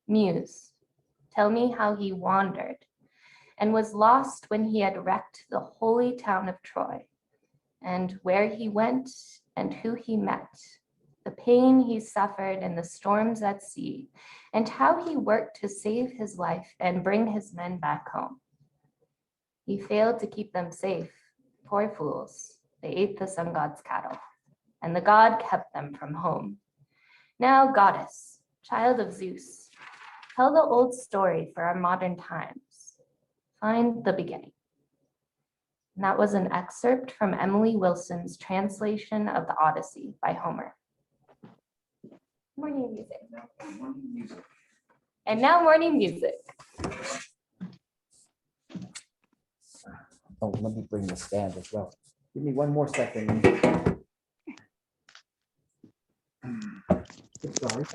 Muse, tell me how he wandered and was lost when he had wrecked the holy town of Troy, and where he went and who he met, the pain he suffered in the storms at sea, and how he worked to save his life and bring his men back home. He failed to keep them safe. Poor fools, they ate the sun god's cattle, and the god kept them from home. Now, goddess, child of Zeus, tell the old story for our modern times. Find the beginning. And that was an excerpt from Emily Wilson's translation of the Odyssey by Homer. Morning music. And now morning music. Oh, let me bring the stand as well. Give me one more second. Sorry.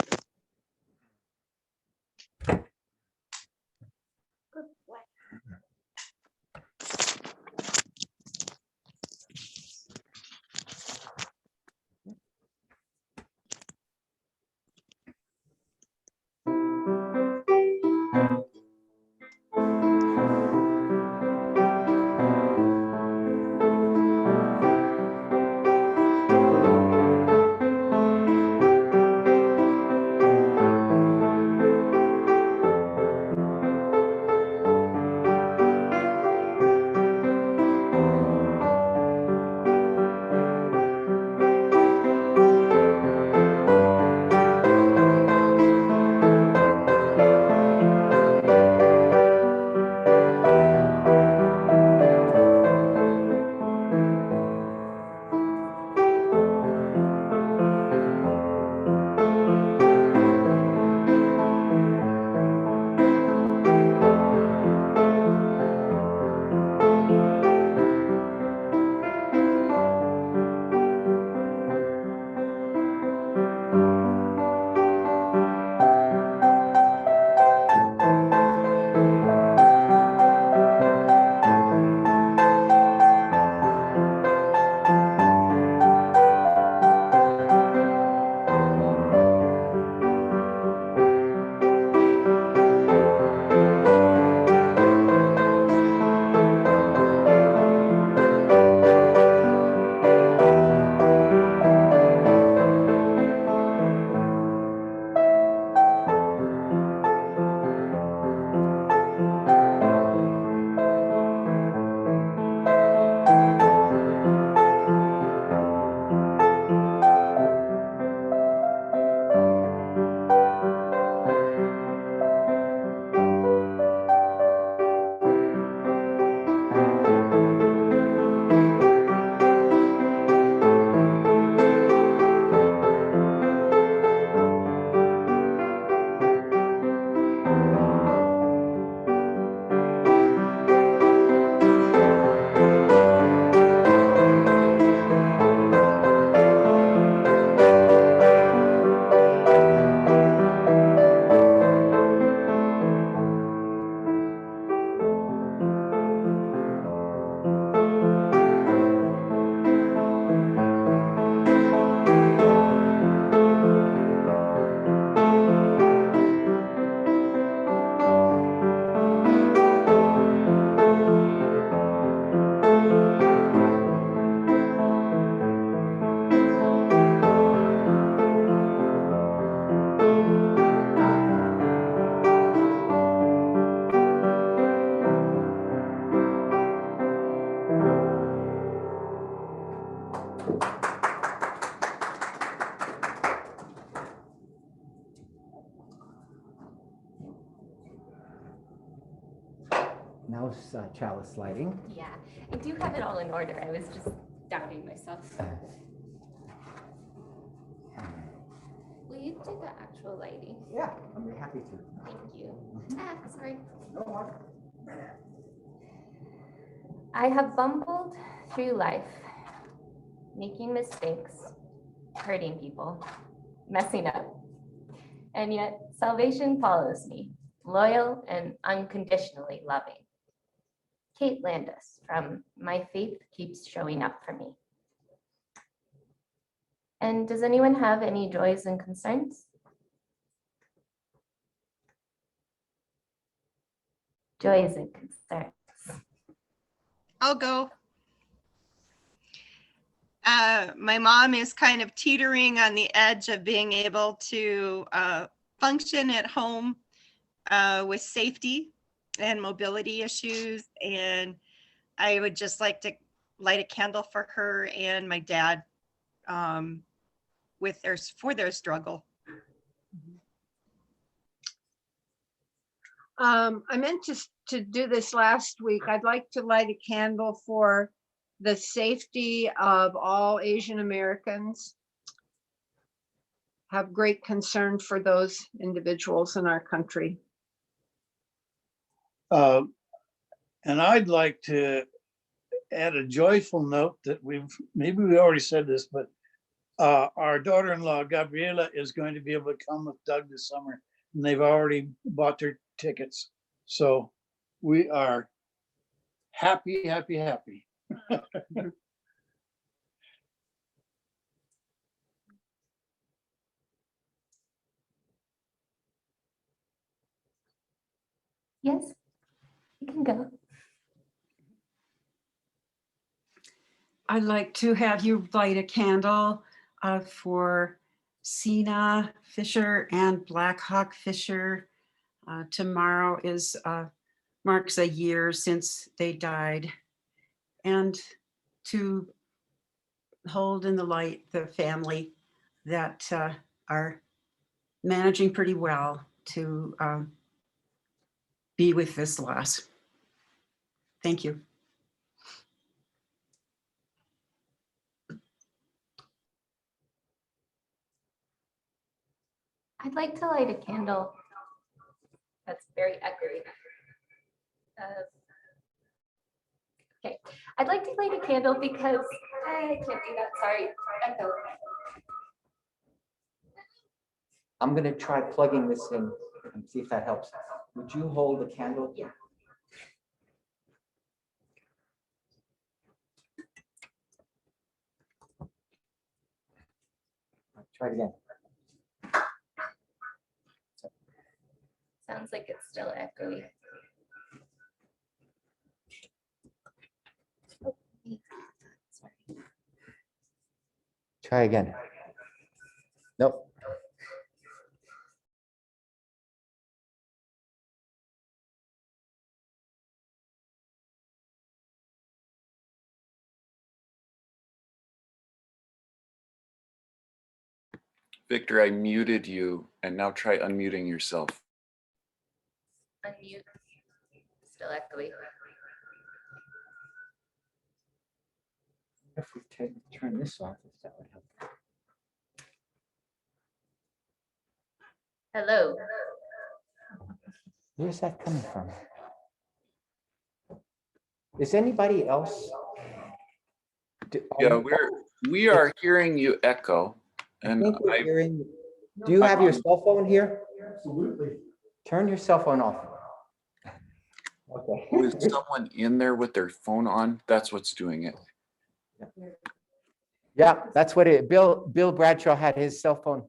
Now it's chalice lighting. Yeah, I do have it all in order. I was just doubting myself. Will you do the actual lighting? Yeah, I'm very happy to. Thank you. Sorry. No more. I have bumbled through life, making mistakes, hurting people, messing up. And yet salvation follows me, loyal and unconditionally loving. Kate Landis from My Faith Keeps Showing Up for Me. And does anyone have any joys and concerns? joys and concerns. I'll go. My mom is kind of teetering on the edge of being able to function at home with safety and mobility issues. And I would just like to light a candle for her and my dad for their struggle. I meant to do this last week. I'd like to light a candle for the safety of all Asian Americans. Have great concern for those individuals in our country. And I'd like to add a joyful note that maybe we already said this, but our daughter-in-law, Gabriela, is going to be able to come with Doug this summer, and they've already bought their tickets. So we are happy, happy, happy. Yes, you can go. I'd like to have you light a candle for Sina Fisher and Black Hawk Fisher. Tomorrow marks a year since they died. And to hold in the light the family that are managing pretty well to be with this loss. Thank you. I'd like to light a candle. That's very echoey. Okay, I'd like to light a candle because I can't do that. Sorry, echo. I'm gonna try plugging this in and see if that helps. Would you hold the candle? Yeah. Try it again. Sounds like it's still echoey. Oh, sorry. Try again. Nope. Victor, I muted you, and now try unmuting yourself. Unmute. Still echoey. If we turn this off, if that would help. Hello. Where's that coming from? Is anybody else? Yeah, we are hearing you echo, and Do you have your cell phone here? Absolutely. Turn your cell phone off. Okay. with someone in there with their phone on, that's what's doing it. Yeah, that's what it. Bill Bradshaw had his cell phone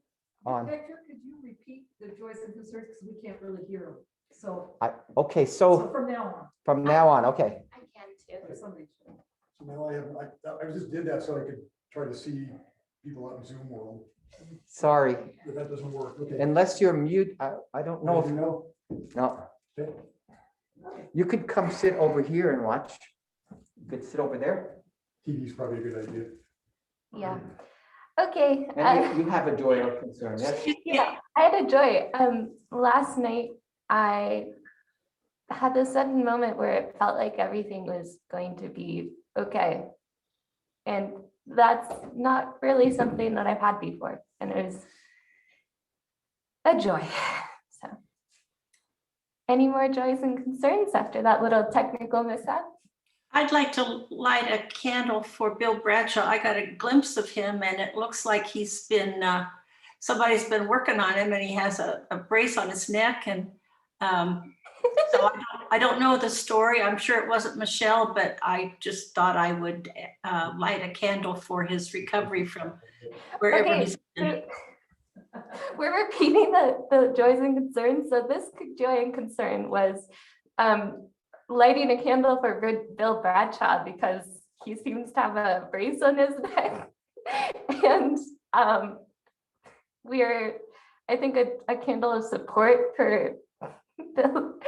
on. Victor, could you repeat the joys and concerns because we can't really hear them? So, Okay, so so from now on. okay. I can too. Or somebody should. So now I just did that so I could try to see people out in Zoom world. Sorry, But that doesn't work. Okay. unless you're mute, I don't know if, No. no. Okay. You could come sit over here and watch. You could sit over there. TV's probably a good idea. Yeah. Okay. And you have a joy or concern, yes? Yeah, I had a joy. Last night I had this sudden moment where it felt like everything was going to be okay. And that's not really something that I've had before. And it was a joy. So, any more joys and concerns after that little technical mishap? I'd like to light a candle for Bill Bradshaw. I got a glimpse of him and it looks like he's been, somebody's been working on him and he has a brace on his neck. And so I don't know the story. I'm sure it wasn't Michelle, but I just thought I would light a candle for his recovery from wherever he's been. We're repeating the joys and concerns. So this joy and concern was lighting a candle for Bill Bradshaw because he seems to have a brace on his neck. And we're, I think, a candle of support for Bill.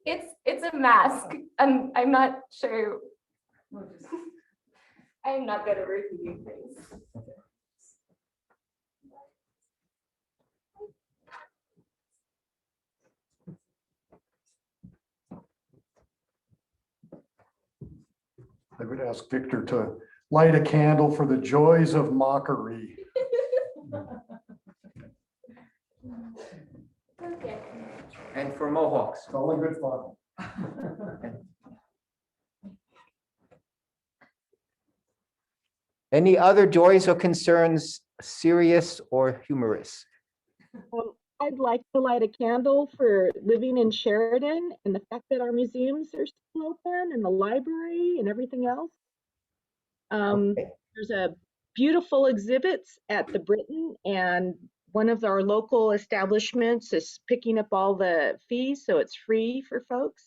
It's a mask. I'm not sure. I'm not good at repeating things. I would ask Victor to light a candle for the joys of mockery. Okay. And for Mohawks. It's all in good fun. Any other joys or concerns, serious or humorous? I'd like to light a candle for living in Sheridan and the fact that our museums are still open and the library and everything else. Okay. There's a beautiful exhibits at the Britain, and one of our local establishments is picking up all the fees, so it's free for folks.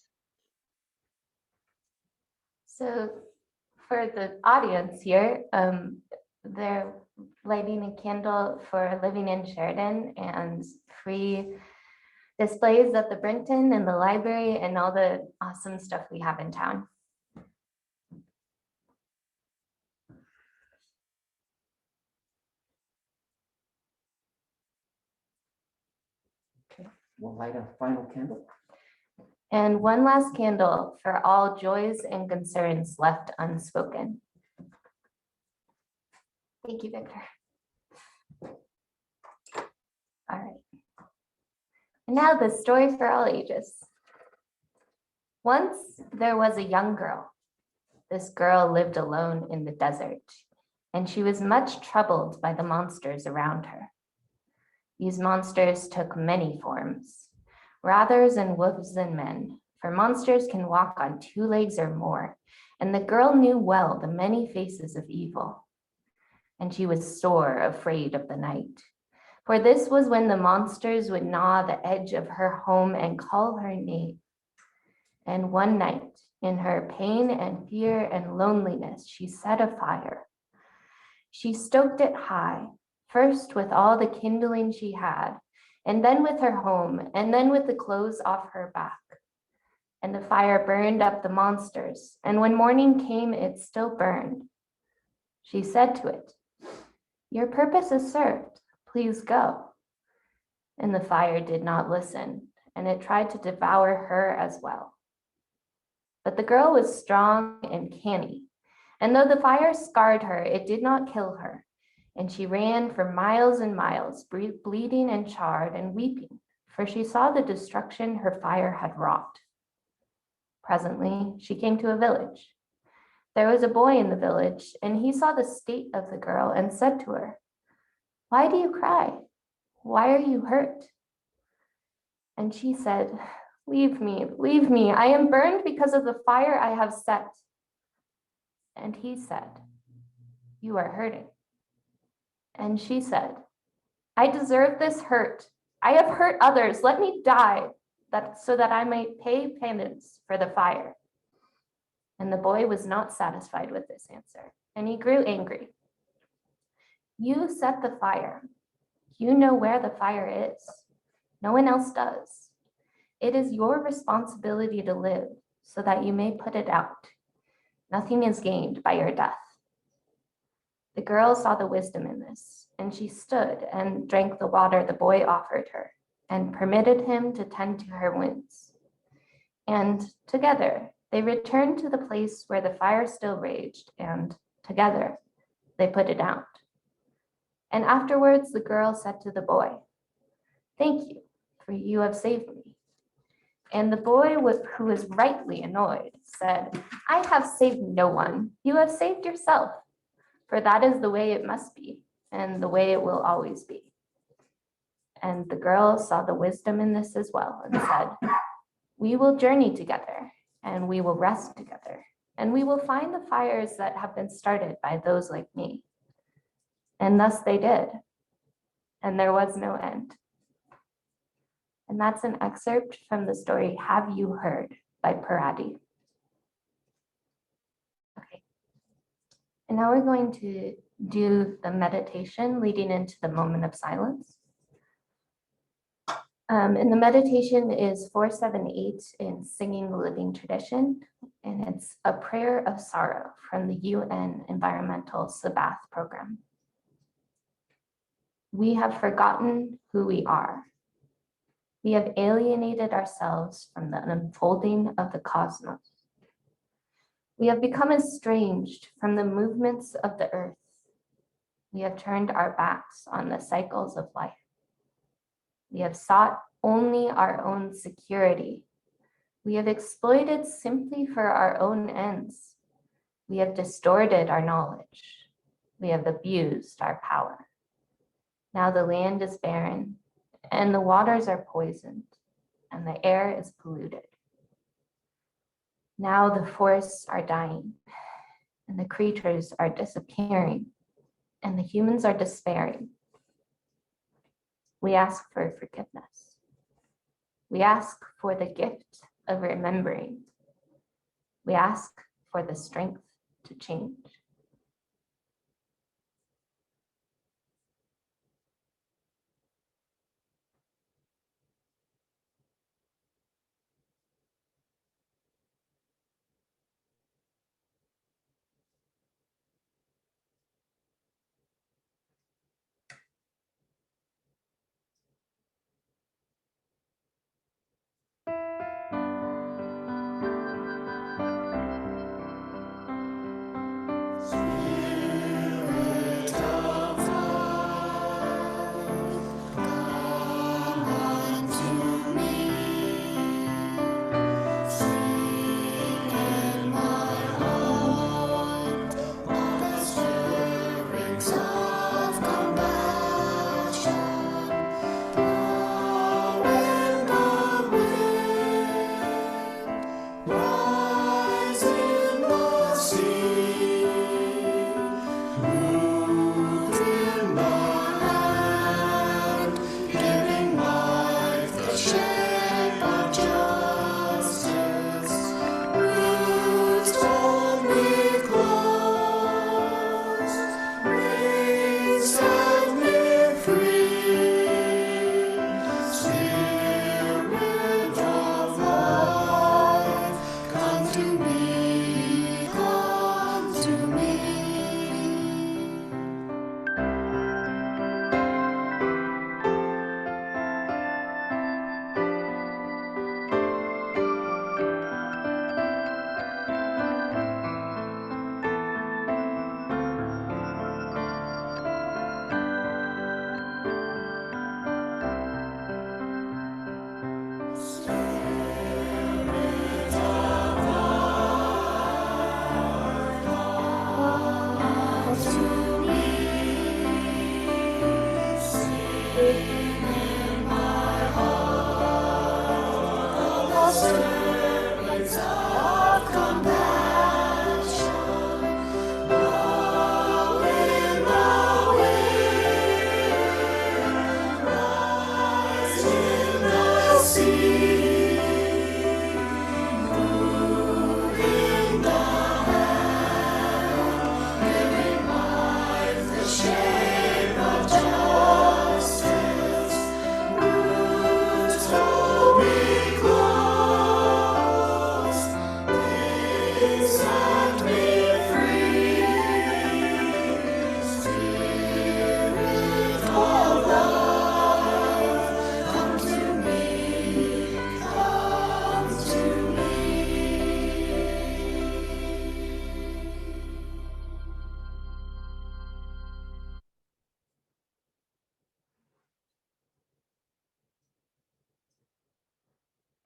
So for the audience here, they're lighting a candle for living in Sheridan and free displays at the Brinton and the library and all the awesome stuff we have in town. We'll light a final candle. And one last candle for all joys and concerns left unspoken. Thank you, Victor. All right. And now the story for all ages. Once there was a young girl. This girl lived alone in the desert, and she was much troubled by the monsters around her. These monsters took many forms, rathers and wolves and men, for monsters can walk on 2 legs or more, and the girl knew well the many faces of evil. And she was sore afraid of the night, for this was when the monsters would gnaw the edge of her home and call her name. And one night, in her pain and fear and loneliness, she set a fire. She stoked it high, first with all the kindling she had, and then with her home, and then with the clothes off her back. And the fire burned up the monsters, and when morning came, it still burned. She said to it, "Your purpose is served, please go." And the fire did not listen, and it tried to devour her as well. But the girl was strong and canny, and though the fire scarred her, it did not kill her. And she ran for miles and miles, bleeding and charred and weeping, for she saw the destruction her fire had wrought. Presently, she came to a village. There was a boy in the village, and he saw the state of the girl and said to her, "Why do you cry? Why are you hurt?" And she said, leave me. I am burned because of the fire I have set." And he said, "You are hurting." And she said, "I deserve this hurt. I have hurt others. Let me die so that I might pay penance for the fire." And the boy was not satisfied with this answer, and he grew angry. "You set the fire. You know where the fire is. No one else does. It is your responsibility to live so that you may put it out. Nothing is gained by your death." The girl saw the wisdom in this, and she stood and drank the water the boy offered her and permitted him to tend to her wounds. And together they returned to the place where the fire still raged, and together they put it out. And afterwards the girl said to the boy, "Thank you, for you have saved me." And the boy, who was rightly annoyed, said, "I have saved no one. You have saved yourself. For that is the way it must be, and the way it will always be." And the girl saw the wisdom in this as well and said, "We will journey together, and we will rest together, and we will find the fires that have been started by those like me." And thus they did, and there was no end. And that's an excerpt from the story Have You Heard by Paradi. Okay. And now we're going to do the meditation leading into the moment of silence. And the meditation is 478 in Singing the Living Tradition, and it's a prayer of sorrow from the UN Environmental Sabbath Program. We have forgotten who we are. We have alienated ourselves from the unfolding of the cosmos. We have become estranged from the movements of the earth. We have turned our backs on the cycles of life. We have sought only our own security. We have exploited simply for our own ends. We have distorted our knowledge. We have abused our power. Now the land is barren, and the waters are poisoned, and the air is polluted. Now the forests are dying, and the creatures are disappearing, and the humans are despairing. We ask for forgiveness. We ask for the gift of remembering. We ask for the strength to change.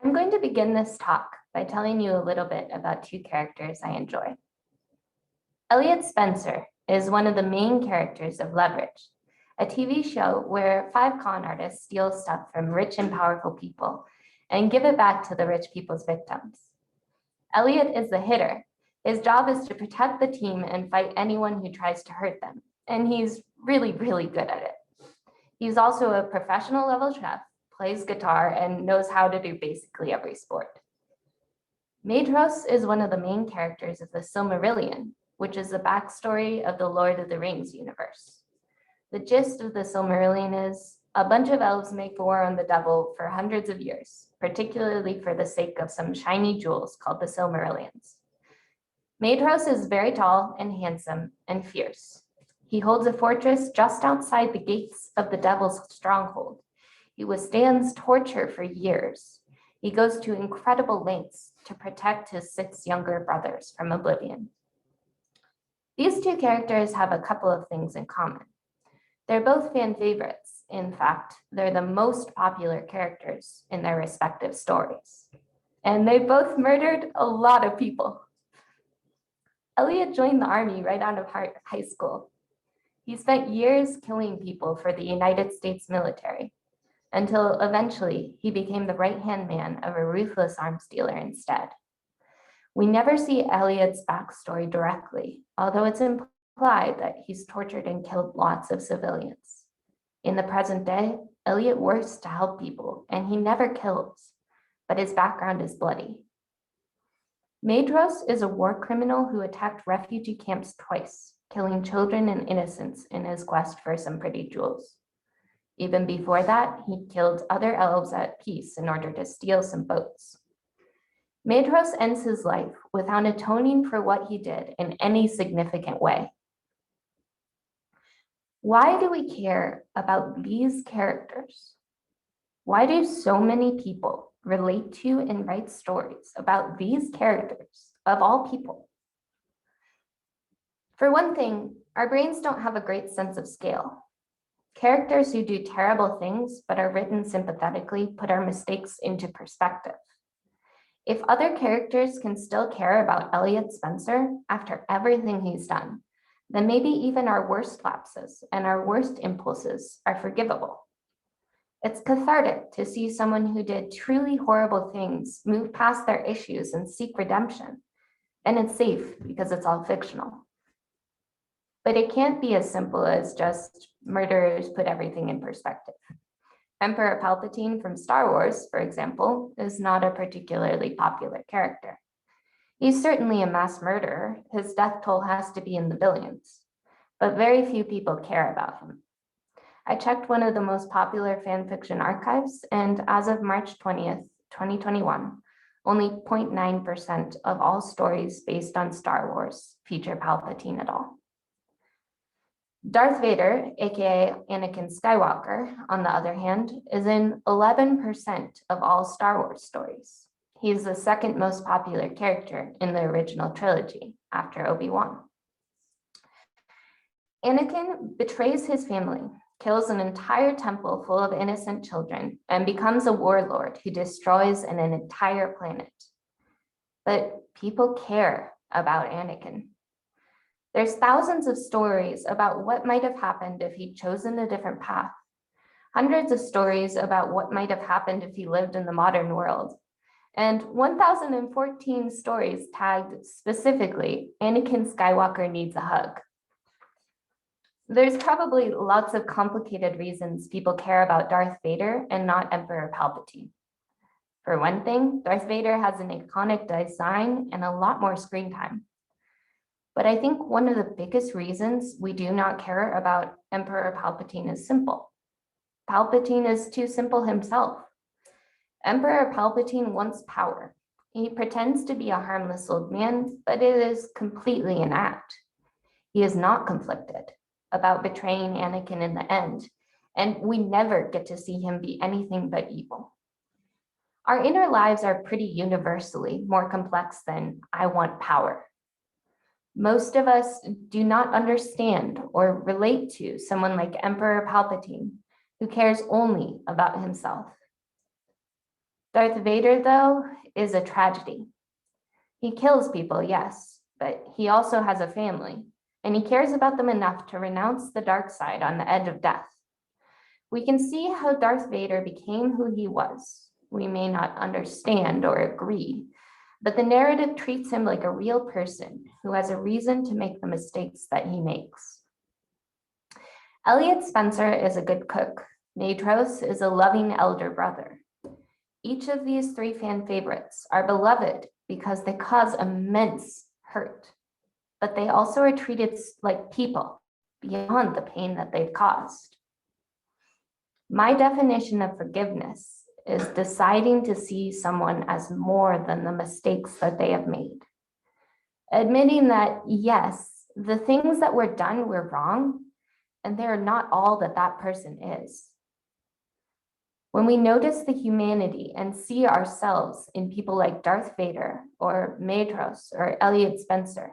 I'm going to begin this talk by telling you a little bit about two characters I enjoy. Elliot Spencer is one of the main characters of Leverage, a TV show where 5 con artists steal stuff from rich and powerful people and give it back to the rich people's victims. Elliot is the hitter. His job is to protect the team and fight anyone who tries to hurt them, and he's really, really good at it. He's also a professional level chef, plays guitar, and knows how to do basically every sport. Maedhros is one of the main characters of the Silmarillion, which is the backstory of the Lord of the Rings universe. The gist of the Silmarillion is a bunch of elves make war on the devil for hundreds of years, particularly for the sake of some shiny jewels called the Silmarillions. Maedhros is very tall and handsome and fierce. He holds a fortress just outside the gates of the devil's stronghold. He withstands torture for years. He goes to incredible lengths to protect his 6 younger brothers from oblivion. These 2 characters have a couple of things in common. They're both fan favorites. In fact, they're the most popular characters in their respective stories. And they both murdered a lot of people. Elliot joined the army right out of high school. He spent years killing people for the United States military, until eventually he became the right-hand man of a ruthless arms dealer instead. We never see Elliot's backstory directly, although it's implied that he's tortured and killed lots of civilians. In the present day, Elliot works to help people, and he never kills, but his background is bloody. Maedhros is a war criminal who attacked refugee camps twice, killing children and innocents in his quest for some pretty jewels. Even before that, he killed other elves at peace in order to steal some boats. Maedhros ends his life without atoning for what he did in any significant way. Why do we care about these characters? Why do so many people relate to and write stories about these characters of all people? For one thing, our brains don't have a great sense of scale. Characters who do terrible things but are written sympathetically put our mistakes into perspective. If other characters can still care about Elliot Spencer after everything he's done, then maybe even our worst lapses and our worst impulses are forgivable. It's cathartic to see someone who did truly horrible things move past their issues and seek redemption. And it's safe because it's all fictional. But it can't be as simple as just murderers put everything in perspective. Emperor Palpatine from Star Wars, for example, is not a particularly popular character. He's certainly a mass murderer. His death toll has to be in the billions, but very few people care about him. I checked one of the most popular fan fiction archives, and as of March 20th, 2021, only 0.9% of all stories based on Star Wars feature Palpatine at all. Darth Vader, aka Anakin Skywalker, on the other hand, is in 11% of all Star Wars stories. He's the second most popular character in the original trilogy after Obi-Wan. Anakin betrays his family, kills an entire temple full of innocent children, and becomes a warlord who destroys an entire planet. But people care about Anakin. There's thousands of stories about what might have happened if he'd chosen a different path. Hundreds of stories about what might have happened if he lived in the modern world. And 1,014 stories tagged specifically, Anakin Skywalker needs a hug. There's probably lots of complicated reasons people care about Darth Vader and not Emperor Palpatine. For one thing, Darth Vader has an iconic design and a lot more screen time. But I think one of the biggest reasons we do not care about Emperor Palpatine is simple. Palpatine is too simple himself. Emperor Palpatine wants power. He pretends to be a harmless old man, but it is completely an act. He is not conflicted about betraying Anakin in the end, and we never get to see him be anything but evil. Our inner lives are pretty universally more complex than I want power. Most of us do not understand or relate to someone like Emperor Palpatine, who cares only about himself. Darth Vader, though, is a tragedy. He kills people, yes, but he also has a family, and he cares about them enough to renounce the dark side on the edge of death. We can see how Darth Vader became who he was. We may not understand or agree, but the narrative treats him like a real person who has a reason to make the mistakes that he makes. Elliot Spencer is a good cook, Maedhros is a loving elder brother. Each of these three fan favorites are beloved because they cause immense hurt, but they also are treated like people beyond the pain that they've caused. My definition of forgiveness is deciding to see someone as more than the mistakes that they have made. Admitting that, yes, the things that were done were wrong, and they're not all that that person is. When we notice the humanity and see ourselves in people like Darth Vader or Maedhros or Elliot Spencer,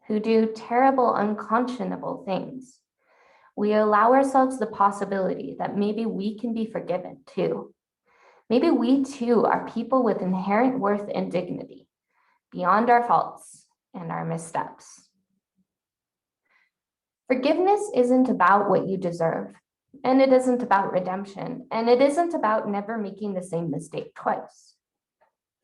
who do terrible, unconscionable things, we allow ourselves the possibility that maybe we can be forgiven too. Maybe we too are people with inherent worth and dignity beyond our faults and our missteps. Forgiveness isn't about what you deserve, and it isn't about redemption, and it isn't about never making the same mistake twice.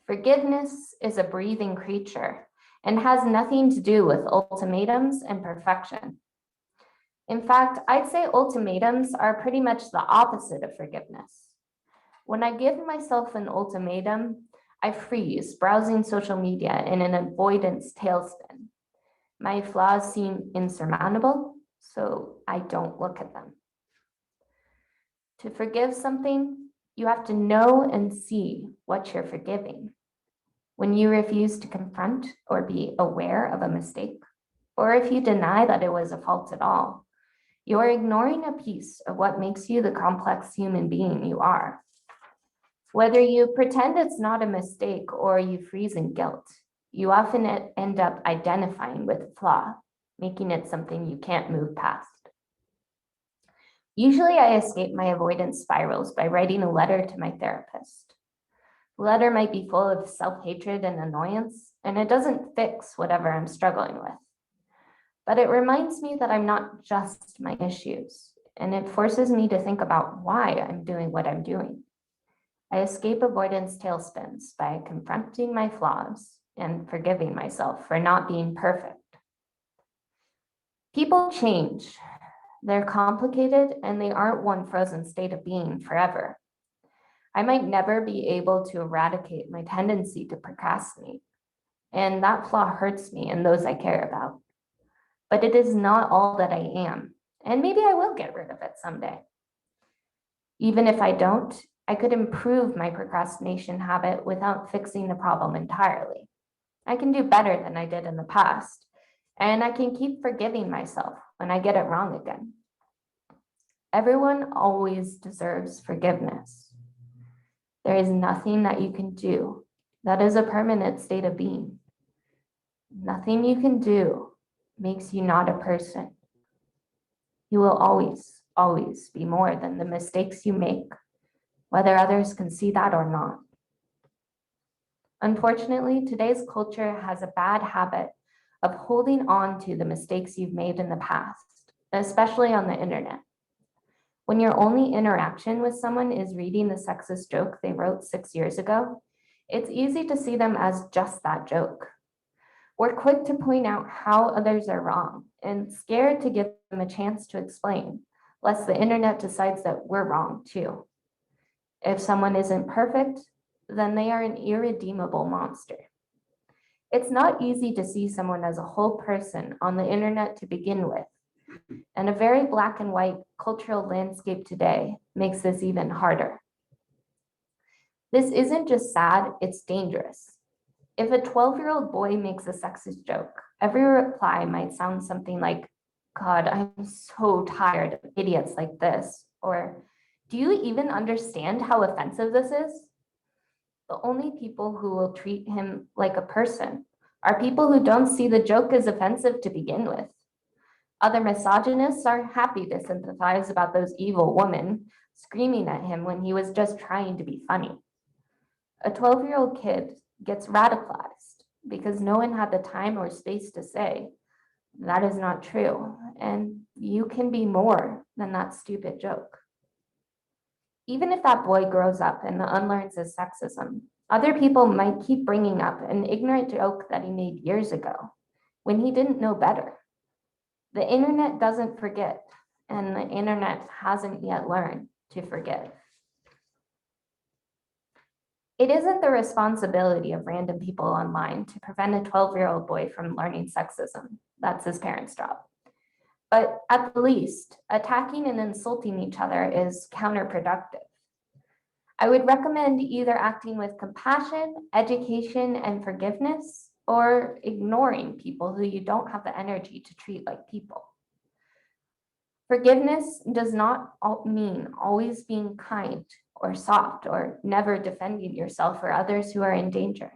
Forgiveness is a breathing creature and has nothing to do with ultimatums and perfection. In fact, I'd say ultimatums are pretty much the opposite of forgiveness. When I give myself an ultimatum, I freeze, browsing social media in an avoidance tailspin. My flaws seem insurmountable, so I don't look at them. To forgive something, you have to know and see what you're forgiving. When you refuse to confront or be aware of a mistake, or if you deny that it was a fault at all, you are ignoring a piece of what makes you the complex human being you are. Whether you pretend it's not a mistake or you freeze in guilt, you often end up identifying with a flaw, making it something you can't move past. Usually I escape my avoidance spirals by writing a letter to my therapist. The letter might be full of self-hatred and annoyance, and it doesn't fix whatever I'm struggling with. But it reminds me that I'm not just my issues, and it forces me to think about why I'm doing what I'm doing. I escape avoidance tailspins by confronting my flaws and forgiving myself for not being perfect. People change. They're complicated and they aren't one frozen state of being forever. I might never be able to eradicate my tendency to procrastinate, and that flaw hurts me and those I care about. But it is not all that I am, and maybe I will get rid of it someday. Even if I don't, I could improve my procrastination habit without fixing the problem entirely. I can do better than I did in the past, and I can keep forgiving myself when I get it wrong again. Everyone always deserves forgiveness. There is nothing that you can do that is a permanent state of being. Nothing you can do makes you not a person. You will always, always be more than the mistakes you make, whether others can see that or not. Unfortunately, today's culture has a bad habit of holding on to the mistakes you've made in the past, especially on the internet. When your only interaction with someone is reading the sexist joke they wrote 6 years ago, it's easy to see them as just that joke. We're quick to point out how others are wrong and scared to give them a chance to explain, lest the internet decides that we're wrong too. If someone isn't perfect, then they are an irredeemable monster. It's not easy to see someone as a whole person on the internet to begin with, and a very black and white cultural landscape today makes this even harder. This isn't just sad, it's dangerous. If a 12-year-old boy makes a sexist joke, every reply might sound something like, "God, I'm so tired of idiots like this," or, "Do you even understand how offensive this is?" The only people who will treat him like a person are people who don't see the joke as offensive to begin with. Other misogynists are happy to sympathize about those evil women screaming at him when he was just trying to be funny. A 12-year-old kid gets radicalized because no one had the time or space to say, "That is not true, and you can be more than that stupid joke." Even if that boy grows up and unlearns his sexism, other people might keep bringing up an ignorant joke that he made years ago when he didn't know better. The internet doesn't forget, and the internet hasn't yet learned to forgive. It isn't the responsibility of random people online to prevent a 12-year-old boy from learning sexism. That's his parents' job. But at the least, attacking and insulting each other is counterproductive. I would recommend either acting with compassion, education, and forgiveness, or ignoring people who you don't have the energy to treat like people. Forgiveness does not mean always being kind or soft or never defending yourself or others who are in danger.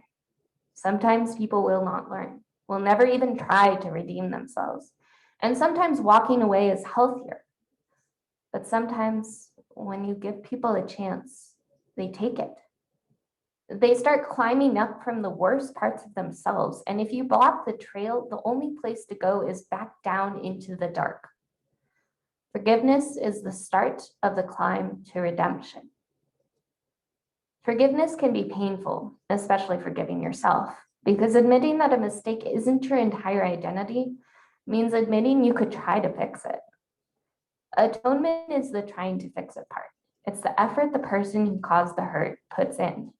Sometimes people will not learn, will never even try to redeem themselves. And sometimes walking away is healthier. But sometimes when you give people a chance, they take it. They start climbing up from the worst parts of themselves. And if you block the trail, the only place to go is back down into the dark. Forgiveness is the start of the climb to redemption. Forgiveness can be painful, especially forgiving yourself, because admitting that a mistake isn't your entire identity means admitting you could try to fix it. Atonement is the trying to fix it part. It's the effort the person who caused the hurt puts in.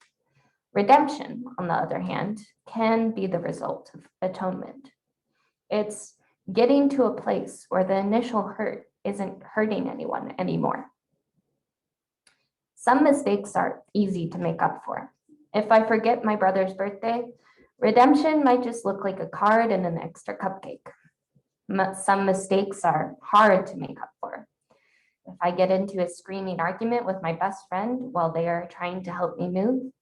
Redemption, on the other hand, can be the result of atonement. It's getting to a place where the initial hurt isn't hurting anyone anymore. Some mistakes are easy to make up for. If I forget my brother's birthday, redemption might just look like a card and an extra cupcake. Some mistakes are hard to make up for. If I get into a screaming argument with my best friend while they are trying to help me move,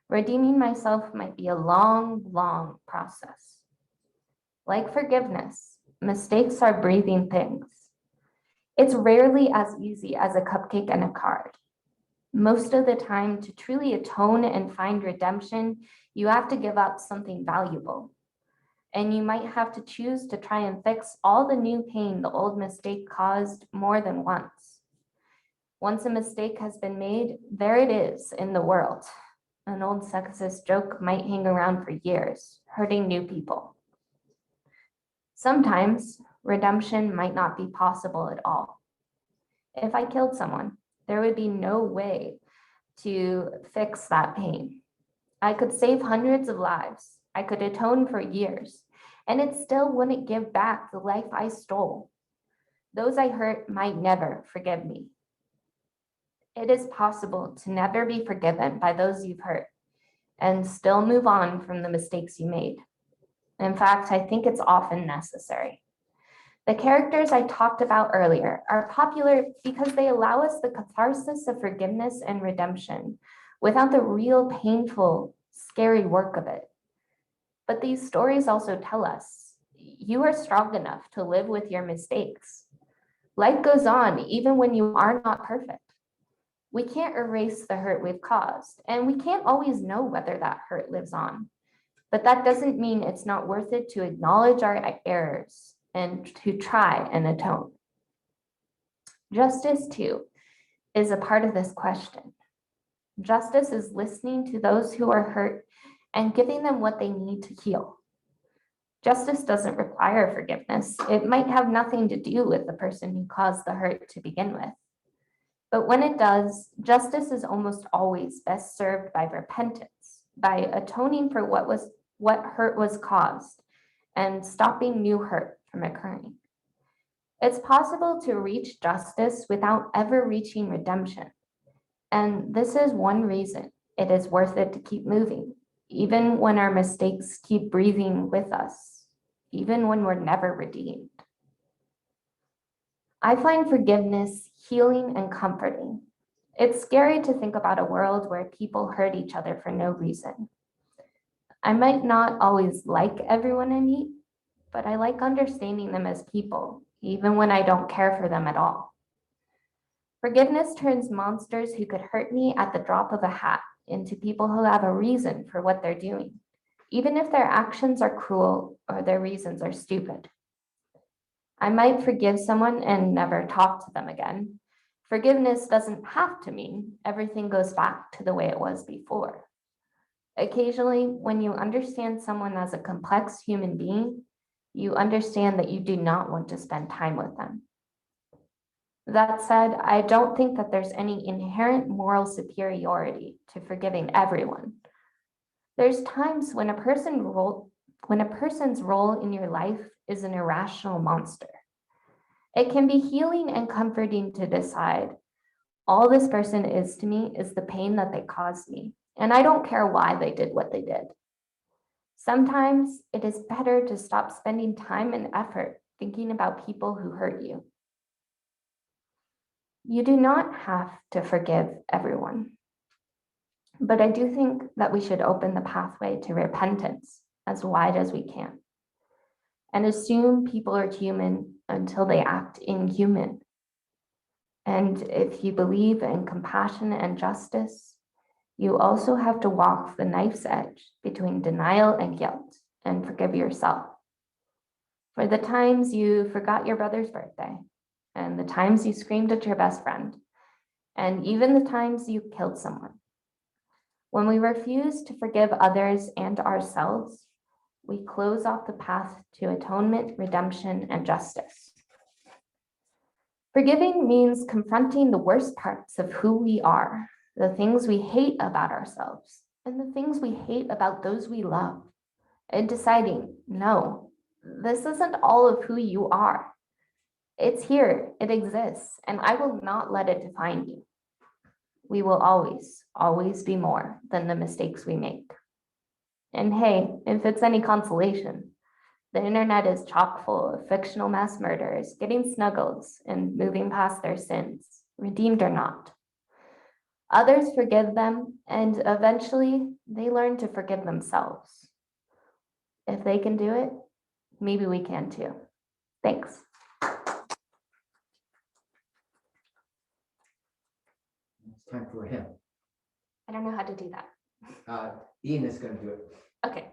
redeeming myself might be a long, long process. Like forgiveness, mistakes are breathing things. It's rarely as easy as a cupcake and a card. Most of the time, to truly atone and find redemption, you have to give up something valuable. And you might have to choose to try and fix all the new pain the old mistake caused more than once. Once a mistake has been made, there it is in the world. An old sexist joke might hang around for years, hurting new people. Sometimes redemption might not be possible at all. If I killed someone, there would be no way to fix that pain. I could save hundreds of lives. I could atone for years, and it still wouldn't give back the life I stole. Those I hurt might never forgive me. It is possible to never be forgiven by those you've hurt and still move on from the mistakes you made. In fact, I think it's often necessary. The characters I talked about earlier are popular because they allow us the catharsis of forgiveness and redemption without the real painful, scary work of it. But these stories also tell us you are strong enough to live with your mistakes. Life goes on even when you are not perfect. We can't erase the hurt we've caused, and we can't always know whether that hurt lives on. But that doesn't mean it's not worth it to acknowledge our errors and to try and atone. Justice, too, is a part of this question. Justice is listening to those who are hurt and giving them what they need to heal. Justice doesn't require forgiveness. It might have nothing to do with the person who caused the hurt to begin with. But when it does, justice is almost always best served by repentance, by atoning for what hurt was caused and stopping new hurt from occurring. It's possible to reach justice without ever reaching redemption. And this is one reason it is worth it to keep moving, even when our mistakes keep breathing with us, even when we're never redeemed. I find forgiveness healing and comforting. It's scary to think about a world where people hurt each other for no reason. I might not always like everyone I meet, but I like understanding them as people, even when I don't care for them at all. Forgiveness turns monsters who could hurt me at the drop of a hat into people who have a reason for what they're doing, even if their actions are cruel or their reasons are stupid. I might forgive someone and never talk to them again. Forgiveness doesn't have to mean everything goes back to the way it was before. Occasionally, when you understand someone as a complex human being, you understand that you do not want to spend time with them. That said, I don't think that there's any inherent moral superiority to forgiving everyone. There's times when a person's role in your life is an irrational monster. It can be healing and comforting to decide, all this person is to me is the pain that they caused me, and I don't care why they did what they did. Sometimes it is better to stop spending time and effort thinking about people who hurt you. You do not have to forgive everyone, but I do think that we should open the pathway to repentance as wide as we can and assume people are human until they act inhuman. And if you believe in compassion and justice, you also have to walk the knife's edge between denial and guilt and forgive yourself. For the times you forgot your brother's birthday, and the times you screamed at your best friend, and even the times you killed someone. When we refuse to forgive others and ourselves, we close off the path to atonement, redemption, and justice. Forgiving means confronting the worst parts of who we are, the things we hate about ourselves, and the things we hate about those we love, and deciding, no, this isn't all of who you are. It's here, it exists, and I will not let it define you. We will always, always be more than the mistakes we make. And hey, if it's any consolation, the internet is chock full of fictional mass murderers getting snuggles and moving past their sins, redeemed or not. Others forgive them, and eventually they learn to forgive themselves. If they can do it, maybe we can too. Thanks. It's time for him. I don't know how to do that. Ian is going to do it. Okay.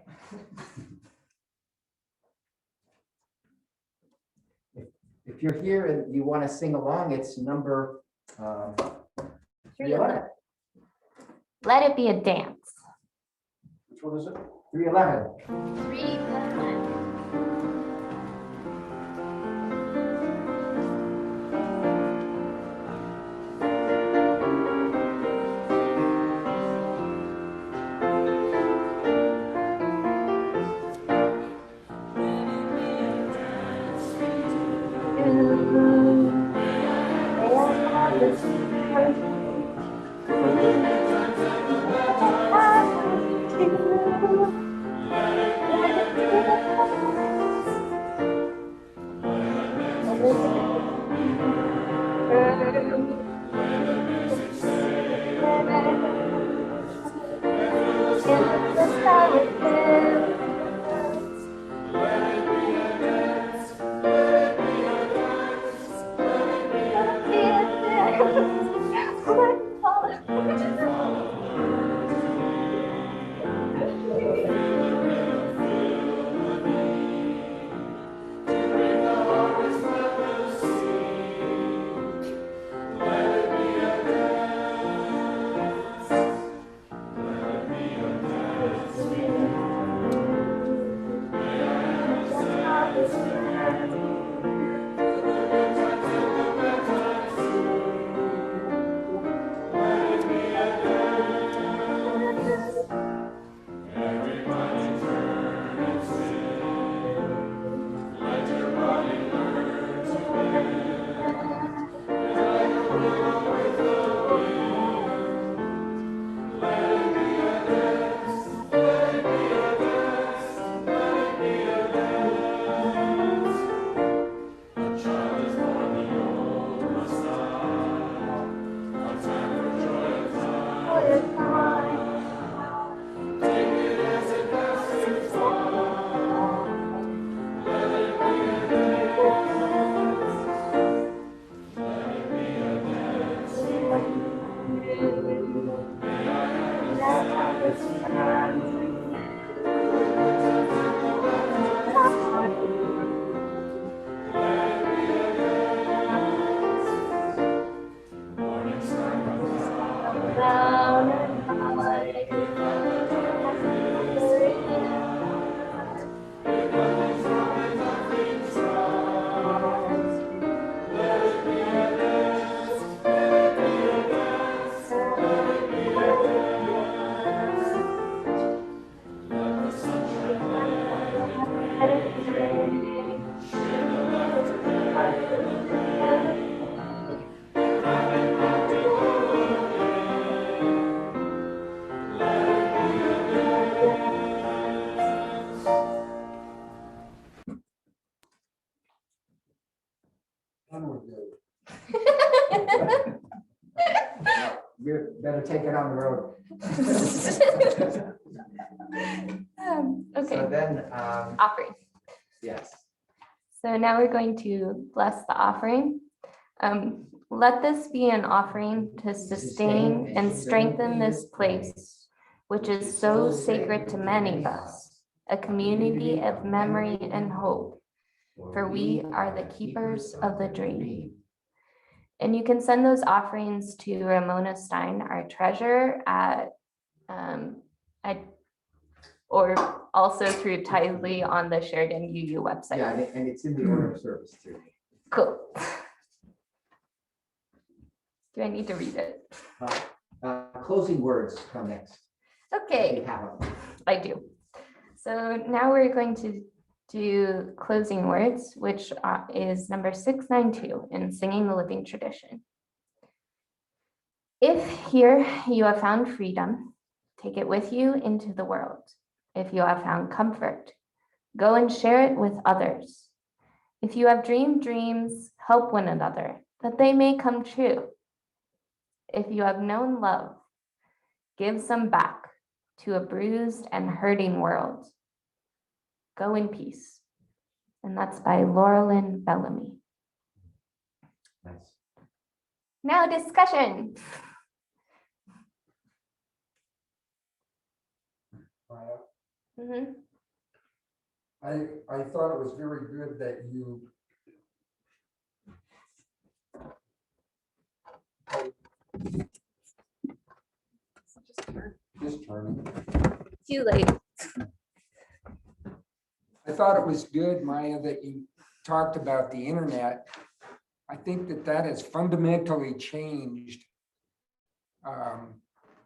If you're here and you want to sing along, it's number 311. Let it be a dance. Which one is it? 311. 311. take it on the road. Okay, So then, offering. yes. So now we're going to bless the offering. Let this be an offering to sustain and strengthen this place, which is so sacred to many of us, a community of memory and hope, for we are the keepers of the dream. And you can send those offerings to Ramona Stein, our treasurer, or also through Tidely on the Sheridan UU website. Yeah, and it's in the order of service too. Cool. Do I need to read it? Closing words come next. Okay, You have them. I do. So now we're going to do closing words, which is number 692 in Singing the Living Tradition. If here you have found freedom, take it with you into the world. If you have found comfort, go and share it with others. If you have dreamed dreams, help one another, that they may come true. If you have known love, give some back to a bruised and hurting world. Go in peace. And that's by Laurelyn Bellamy. Nice. Now discussion. Mhm. I thought it was very good that you just turn. Too late. I thought it was good, Maya, that you talked about the internet. I think that that has fundamentally changed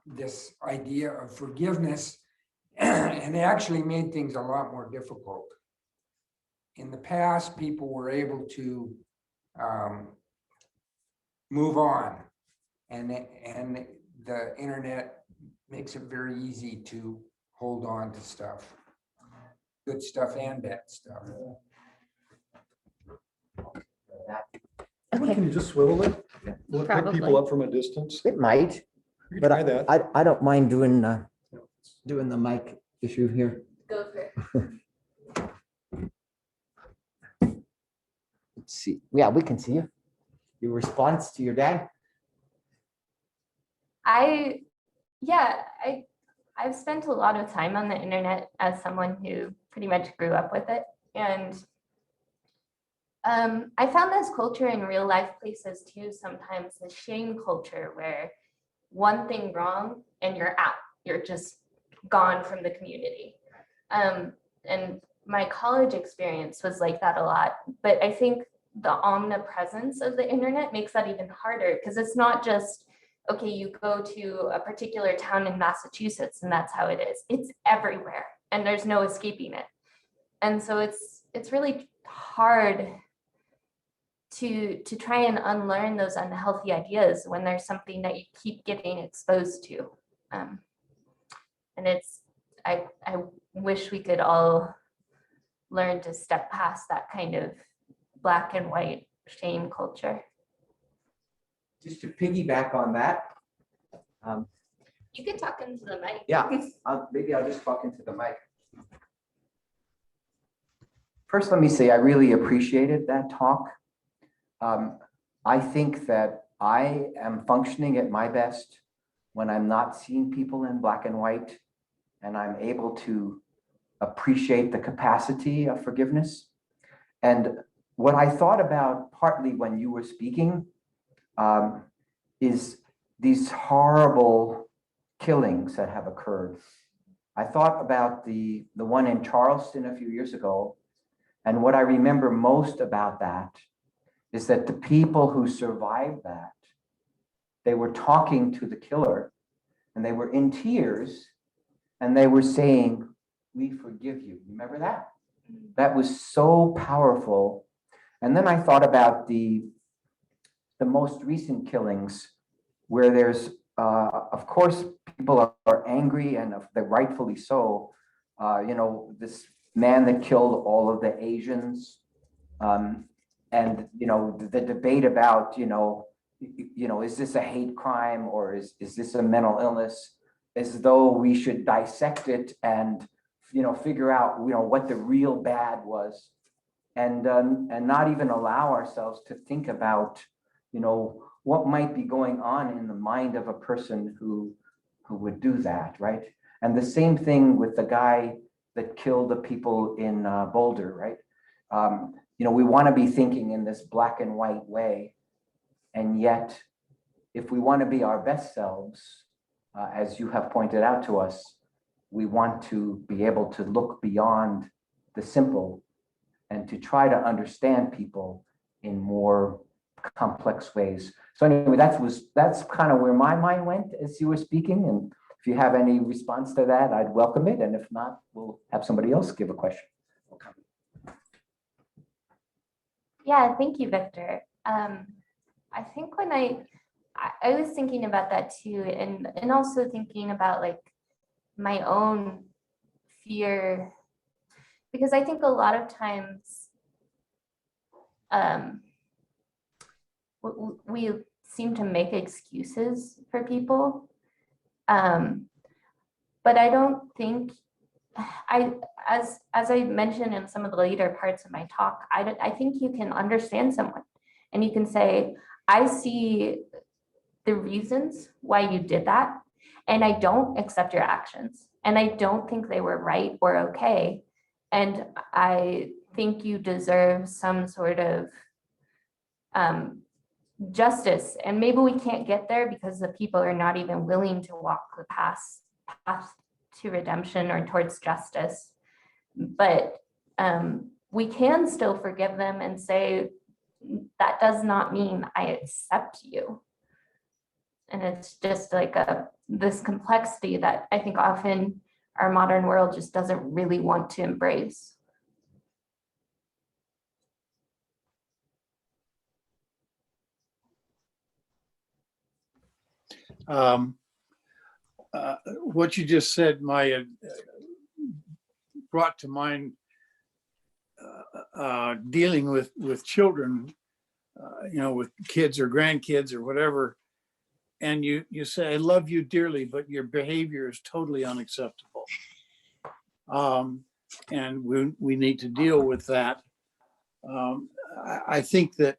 this idea of forgiveness and actually made things a lot more difficult. In the past, people were able to move on, and the internet makes it very easy to hold on to stuff, good stuff and bad stuff. Can you just swivel it? Will it pick Probably. people up from a distance? It might, You but try that. I don't mind doing the mic issue here. Go for it. Let's see. Yeah, we can see you. Your response to your dad? I've spent a lot of time on the internet as someone who pretty much grew up with it. And I found this culture in real life places too, sometimes the shame culture where one thing wrong and you're out, you're just gone from the community. And my college experience was like that a lot, but I think the omnipresence of the internet makes that even harder because it's not just, okay, you go to a particular town in Massachusetts and that's how it is. It's everywhere and there's no escaping it. And so it's really hard to try and unlearn those unhealthy ideas when there's something that you keep getting exposed to. And I wish we could all learn to step past that kind of black and white shame culture. Just to piggyback on that. You can talk into the mic. Yeah, maybe I'll just talk into the mic. First, let me say I really appreciated that talk. I think that I am functioning at my best when I'm not seeing people in black and white and I'm able to appreciate the capacity of forgiveness. And what I thought about partly when you were speaking is these horrible killings that have occurred. I thought about the one in Charleston a few years ago, and what I remember most about that is that the people who survived that, they were talking to the killer and they were in tears and they were saying, "We forgive you." Remember that? That was so powerful. And then I thought about the most recent killings where there's, of course, people are angry and they're rightfully so. This man that killed all of the Asians, and the debate about is this a hate crime or is this a mental illness? As though we should dissect it and, figure out, what the real bad was, and not even allow ourselves to think about, what might be going on in the mind of a person who would do that, right? And the same thing with the guy that killed the people in Boulder, right? We want to be thinking in this black and white way, and yet, if we want to be our best selves, as you have pointed out to us, we want to be able to look beyond the simple and to try to understand people in more complex ways. So anyway, that's kind of where my mind went as you were speaking. And if you have any response to that, I'd welcome it. And if not, we'll have somebody else give a question. Yeah, thank you, Victor. I think when I was thinking about that too, and also thinking about like my own fear, because I think a lot of times we seem to make excuses for people, but I don't think as I mentioned in some of the later parts of my talk, I think you can understand someone and you can say, I see the reasons why you did that, and I don't accept your actions, and I don't think they were right or okay, and I think you deserve some sort of justice. And maybe we can't get there because the people are not even willing to walk the path to redemption or towards justice, but we can still forgive them and say, that does not mean I accept you. And it's just like this complexity that I think often our modern world just doesn't really want to embrace. What you just said, Maya, brought to mind dealing with children, with kids or grandkids or whatever. And you say, I love you dearly, but your behavior is totally unacceptable. And we need to deal with that. I think that,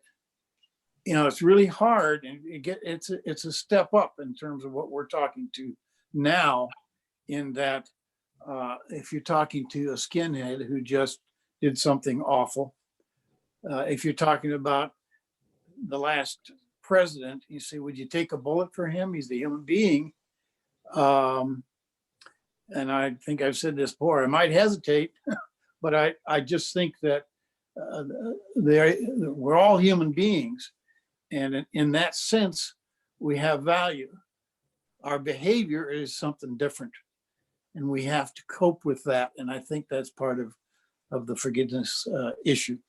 it's really hard, and it's a step up in terms of what we're talking to now, in that if you're talking to a skinhead who just did something awful, if you're talking about the last president, you say, would you take a bullet for him? He's a human being. And I think I've said this before, I might hesitate, but I just think that we're all human beings. And in that sense, we have value. Our behavior is something different, and we have to cope with that. And I think that's part of the forgiveness issue.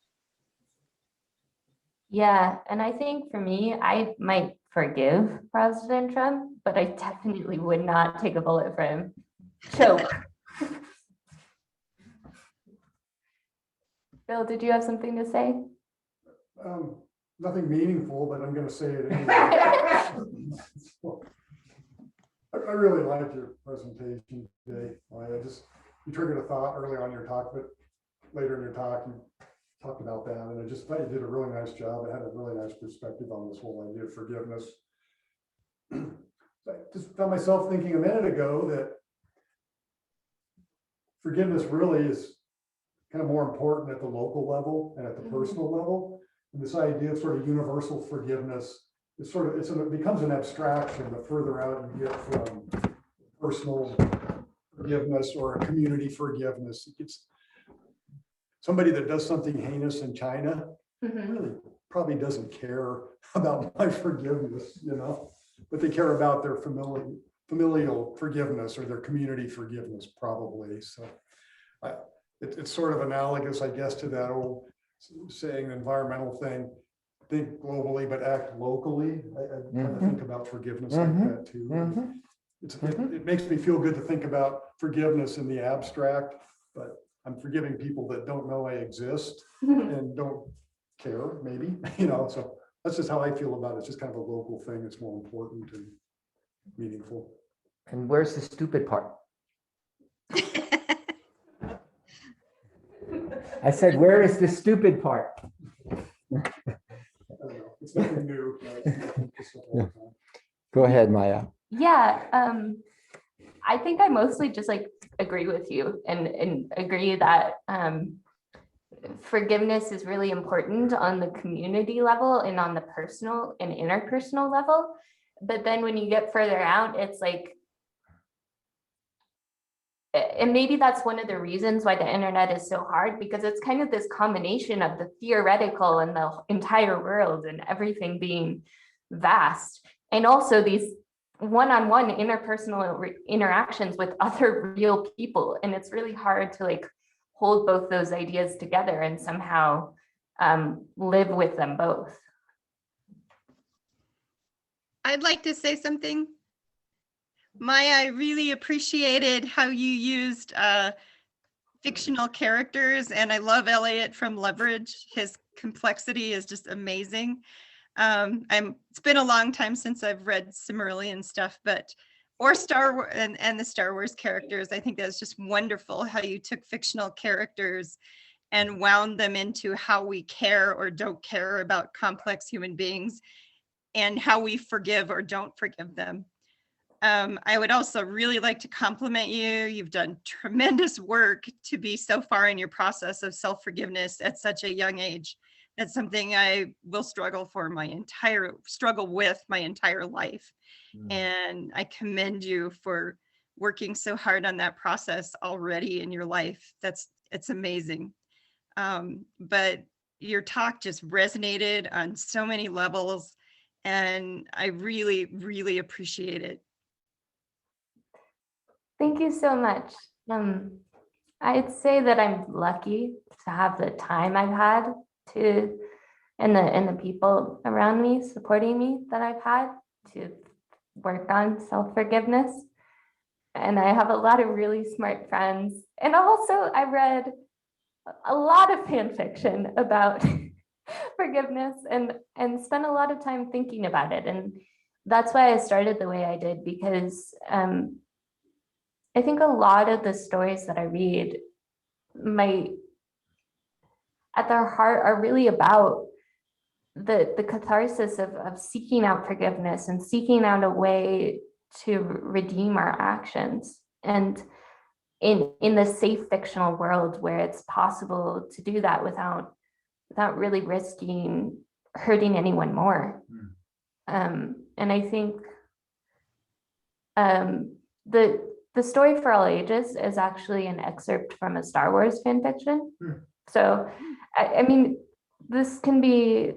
Yeah, and I think for me, I might forgive President Trump, but I definitely would not take a bullet for him. Choke. Bill, did you have something to say? Nothing meaningful, but I'm going to say it anyway. I really liked your presentation today. You triggered a thought early on in your talk, but later in your talk, you talked about that, and I just thought you did a really nice job. It had a really nice perspective on this whole idea of forgiveness. I just found myself thinking a minute ago that forgiveness really is kind of more important at the local level and at the personal level. And this idea of sort of universal forgiveness is it becomes an abstraction the further out you get from personal forgiveness or a community forgiveness. It's somebody that does something heinous in China really probably doesn't care about my forgiveness, but they care about their familial forgiveness or their community forgiveness, probably. So it's sort of analogous, I guess, to that old saying, environmental thing, think globally, but act locally. I kind of think about forgiveness like that too. It makes me feel good to think about forgiveness in the abstract, but I'm forgiving people that don't know I exist and don't care, maybe, so That's just how I feel about it. It's just kind of a local thing. It's more important and meaningful. And where's the stupid part? I said, where is the stupid part? I don't know. It's nothing new. Go ahead, Maya. Yeah, I think I mostly just like agree with you and agree that forgiveness is really important on the community level and on the personal and interpersonal level. But then when you get further out, it's like, and maybe that's one of the reasons why the internet is so hard, because it's kind of this combination of the theoretical and the entire world and everything being vast, and also these one-on-one interpersonal interactions with other real people. And it's really hard to like hold both those ideas together and somehow live with them both. I'd like to say something. Maya, I really appreciated how you used fictional characters, and I love Elliot from Leverage. His complexity is just amazing. It's been a long time since I've read Silmarillion stuff, or Star Wars and the Star Wars characters. I think that's just wonderful how you took fictional characters and wound them into how we care or don't care about complex human beings and how we forgive or don't forgive them. I would also really like to compliment you. You've done tremendous work to be so far in your process of self-forgiveness at such a young age. That's something I will struggle with my entire life. And I commend you for working so hard on that process already in your life. It's amazing. But your talk just resonated on so many levels, and I really, really appreciate it. Thank you so much. I'd say that I'm lucky to have the time I've had to, and the people around me supporting me that I've had to work on self-forgiveness. And I have a lot of really smart friends. And also I read a lot of fan fiction about forgiveness and spent a lot of time thinking about it. And that's why I started the way I did, because I think a lot of the stories that I read at their heart are really about the catharsis of seeking out forgiveness and seeking out a way to redeem our actions. And in the safe fictional world where it's possible to do that without really risking hurting anyone more. And I think the story for all ages is actually an excerpt from a Star Wars fan fiction. So, I mean, this can be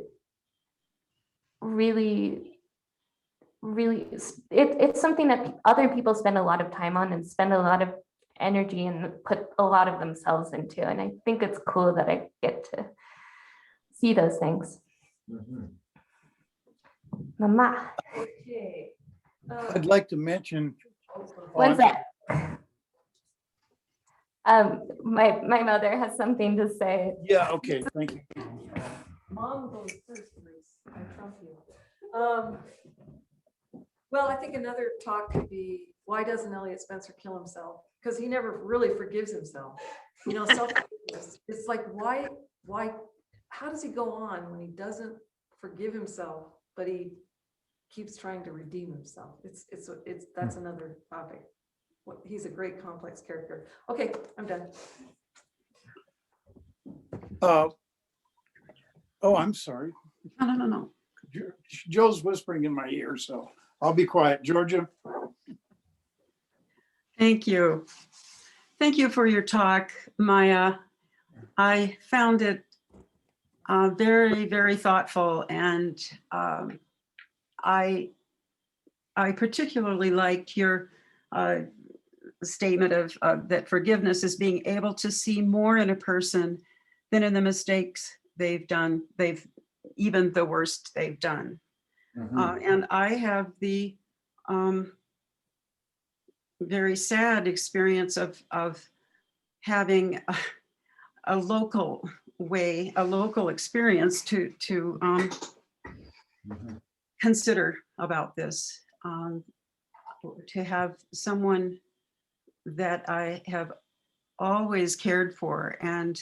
really, really, it's something that other people spend a lot of time on and spend a lot of energy and put a lot of themselves into. And I think it's cool that I get to see those things. Mama. Okay. I'd like to mention. One sec. My mother has something to say. Yeah, okay, thank you. Mom goes first, please. I trust you. Well, I think another talk could be, why doesn't Elliot Spencer kill himself? Because he never really forgives himself. You know, self-forgiveness. It's like, why, how does he go on when he doesn't forgive himself, but he keeps trying to redeem himself? That's another topic. He's a great complex character. Okay, I'm done. Oh, I'm sorry. No. Joe's whispering in my ear, so I'll be quiet. Georgia. Thank you. Thank you for your talk, Maya. I found it very, very thoughtful, and I particularly liked your statement of that forgiveness is being able to see more in a person than in the mistakes they've done, even the worst they've done. And I have the very sad experience of having a local experience to consider about this. To have someone that I have always cared for and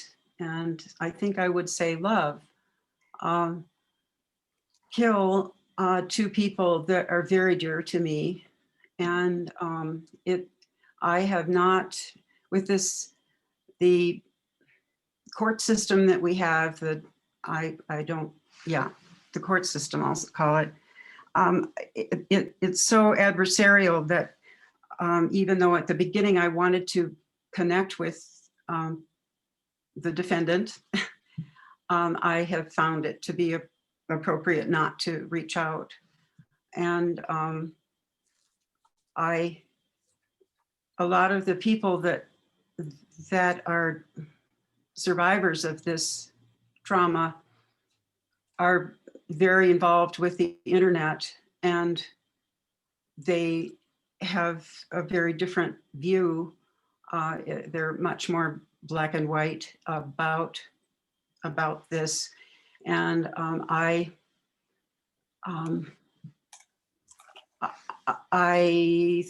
I think I would say love, kill two people that are very dear to me. And I have not, with the court system that we have, the court system, I'll call it, it's so adversarial that even though at the beginning I wanted to connect with the defendant, I have found it to be appropriate not to reach out. And a lot of the people that are survivors of this trauma are very involved with the internet, and they have a very different view. They're much more black and white about this. And I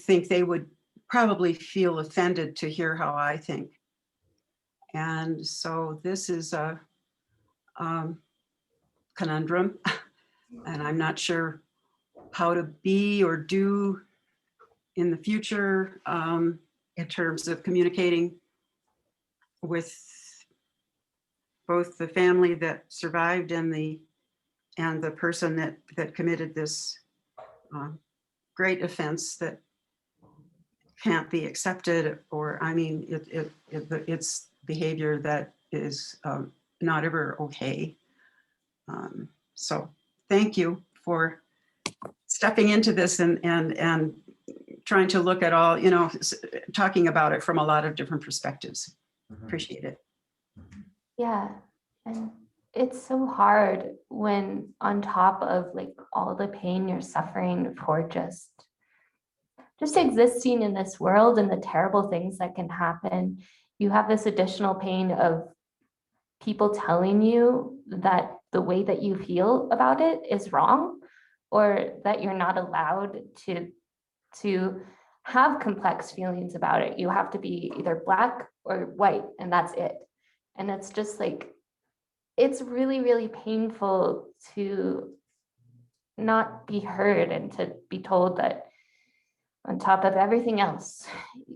think they would probably feel offended to hear how I think. And so this is a conundrum, and I'm not sure how to be or do in the future in terms of communicating with both the family that survived and the person that committed this great offense that can't be accepted, or I mean, it's behavior that is not ever okay. So thank you for stepping into this and trying to look at all, talking about it from a lot of different perspectives. Appreciate it. Yeah, and it's so hard when on top of like all the pain you're suffering for just existing in this world and the terrible things that can happen, you have this additional pain of people telling you that the way that you feel about it is wrong, or that you're not allowed to have complex feelings about it. You have to be either black or white, and that's it. And it's just like, it's really, really painful to not be heard and to be told that on top of everything else,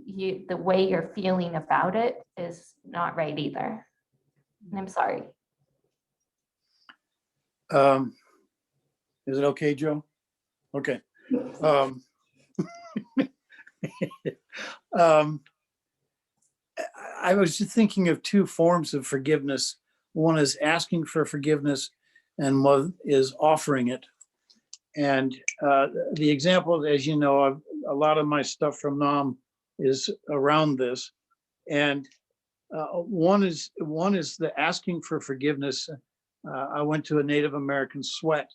the way you're feeling about it is not right either. And I'm sorry. Is it okay, Joe? Okay. I was just thinking of two forms of forgiveness. One is asking for forgiveness, and one is offering it. And the example, as you know, a lot of my stuff from NAM is around this. And one is the asking for forgiveness. I went to a Native American sweat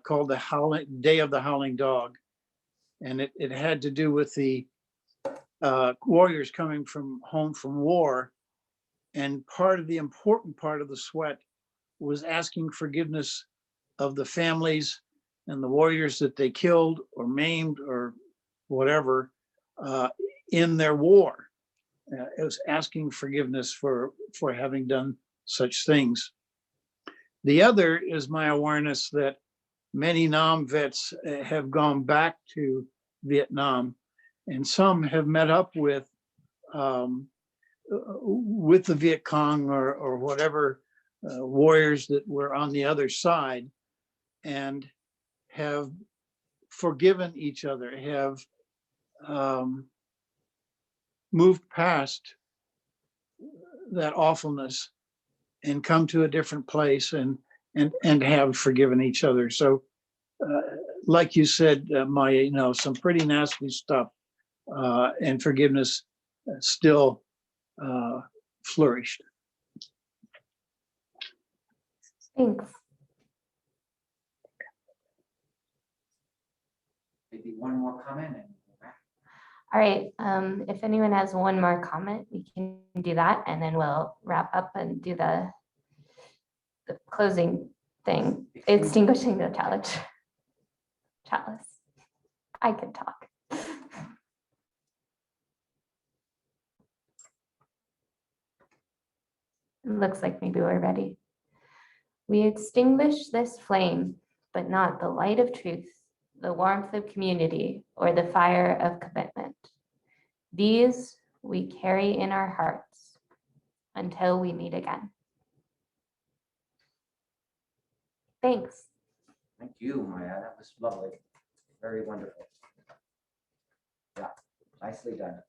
called the Day of the Howling Dog. And it had to do with the warriors coming home from war. And the important part of the sweat was asking forgiveness of the families and the warriors that they killed or maimed or whatever in their war. It was asking forgiveness for having done such things. The other is my awareness that many Nam vets have gone back to Vietnam, and some have met up with the Viet Cong or whatever warriors that were on the other side, and have forgiven each other, have moved past that awfulness and come to a different place and have forgiven each other. So like you said, Maya, some pretty nasty stuff, and forgiveness still flourished. Thanks. Maybe one more comment. All right, if anyone has one more comment, we can do that, and then we'll wrap up and do the closing thing, extinguishing the chalice. I can talk. Looks like maybe we're ready. We extinguish this flame, but not the light of truth, the warmth of community, or the fire of commitment. These we carry in our hearts until we meet again. Thanks. Thank you, Maya. That was lovely. Very wonderful. Yeah, nicely done.